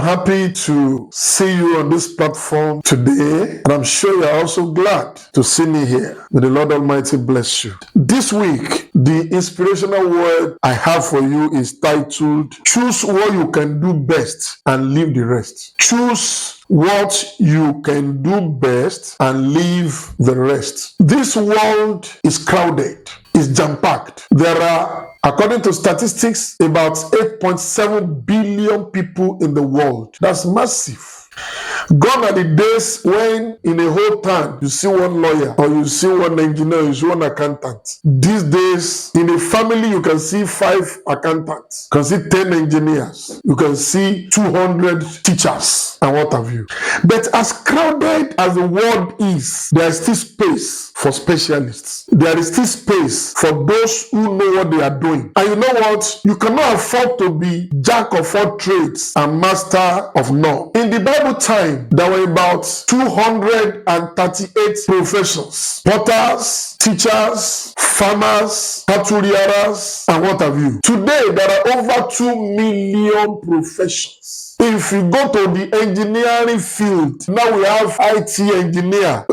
happy to see you on this platform today, and I'm sure you're also glad to see me here. May the Lord Almighty bless you. This week, the inspirational word I have for you is titled, Choose what you can do best and leave the rest. Choose what you can do best and leave the rest. This world is crowded, is jam-packed. There are, according to statistics, about 8.7 billion people in the world. That's massive. Gone are the days when in a whole town you see one lawyer, or you see one engineer, you see one accountant. These days, in a family, you can see 5 accountants, you can see 10 engineers, you can see 200 teachers, and what have you. But as crowded as the world is, there is still space for specialists. There is still space for those who know what they are doing. And you know what? You cannot afford to be jack of all trades and master of none. In the Bible time, there were about 238 professions. Potters, teachers, farmers, cattle rearers, and what have you. Today, there are over 2 million professions. If you go to the engineering field, now we have IT engineer,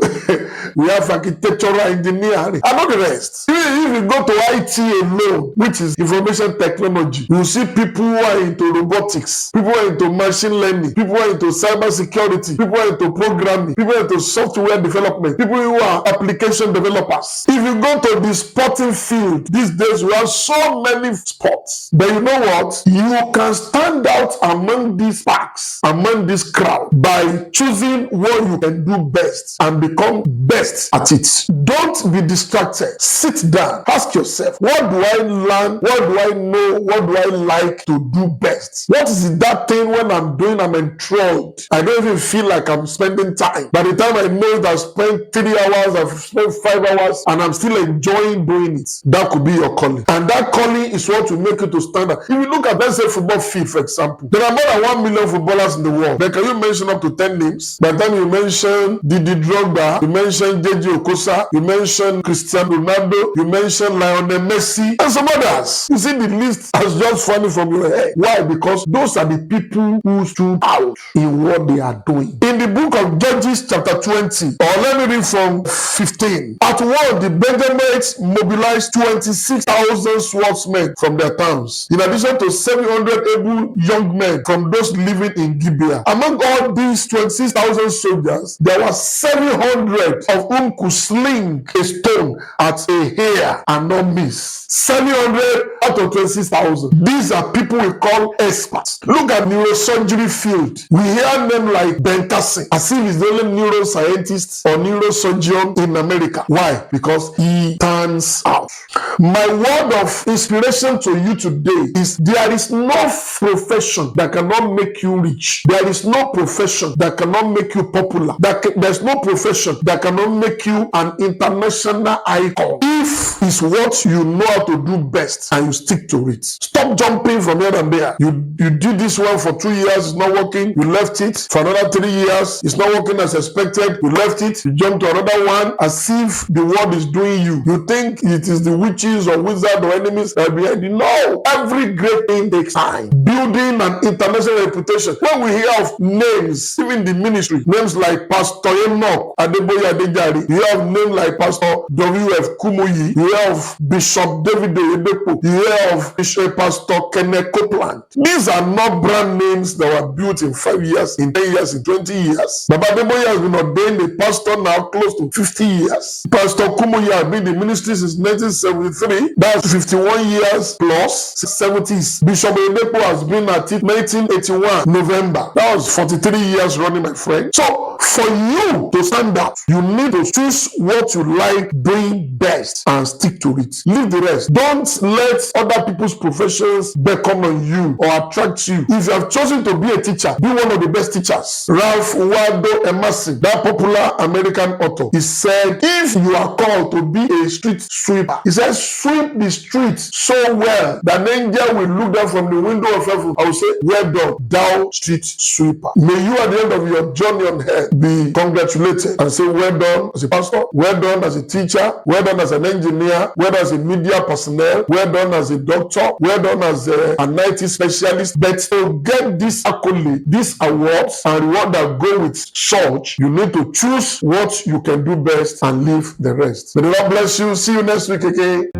we have architectural engineering, and all the rest. If you go to IT alone, which is information technology, you see people who are into robotics, people who are into machine learning, people who are into cyber security, people who are into programming, people who are into software development, people who are application developers. If you go to the sporting field, these days we have so many sports. But you know what? You can stand out among these packs, among this crowd, by choosing what you can do best and become best at it. Don't be distracted. Sit down. Ask yourself, what do I learn? What do I know? What do I like to do best? What is that thing when I'm doing, I'm enthralled? I don't even feel like I'm spending time. By the time I know that I've spent 3 hours, I've spent 5 hours, and I'm still enjoying doing it. That could be your calling. And that calling is what will make you to stand out. If you look at, let's say, football field, for example, there are more than 1 million footballers in the world. But can you mention up to 10 names? By the time you mention Didi Drogba, you mention JJ Okocha, you mention Cristiano Ronaldo, you mention Lionel Messi, and some others. You see, the list has just fallen from your head. Why? Because those are the people who stood out in what they are doing. In the book of Judges chapter 20, or let me read from 15. At war, the Benjamites mobilized 26,000 swordsmen from their towns, in addition to 700 able young men from those living in Gibeah. Among all these 26,000 soldiers, there were 700 of whom could sling a stone at a hair and not miss. 700 out of 26,000. These are people we call experts. Look at neurosurgery field. We hear names like Ben Carson, as if he's the only neuroscientist or neurosurgeon in America. Why? Because he stands out. My word of inspiration to you today is there is no profession that cannot make you rich. There is no profession that cannot make you popular. There's no profession that cannot make you an international icon. If it's what you know how to do best and you stick to it. Stop jumping from here and there. You did this one for 2 years, it's not working, you left it. For another 3 years, it's not working as expected, you left it. You jump to another one as if the world is doing you. You think it is the witches or wizards or enemies that are behind you. No! Every great thing takes time. Building an international reputation. When we hear of names, even the ministry, names like Pastor Enoch Adeboye Adejari, you have names like Pastor W.F. Kumuyi, you have Bishop David Oyedepo, you hear of Bishop Pastor Kenneth Copeland. These are not brand names that were built in 5 years, in 10 years, in 20 years. Baba Adeboye has been ordained a pastor now close to 50 years. Pastor Kumuyi has been in the ministry since 1973. That's 51 years plus 70s. Bishop Oyedepo has been at it 1981 November. That was 43 years running, my friend. So for you to stand out, you need to choose what you like doing best and stick to it. Leave the rest. Don't let other people's professions beckon on you or attract you. If you have chosen to be a teacher, be one of the best teachers. Ralph Waldo Emerson, that popular American author, he said, if you are called to be a street sweeper, he said, sweep the street so well that an angel will look down from the window of heaven. I will say, well done, thou street sweeper. May you at the end of your journey on earth be congratulated and say, well done as a pastor, well done as a teacher, well done as an engineer, well done as a media personnel, well done as a doctor, well done as an IT specialist. But to get this accolade, these awards and reward that go with such, you need to choose what you can do best and leave the rest. May the Lord bless you. See you next week again.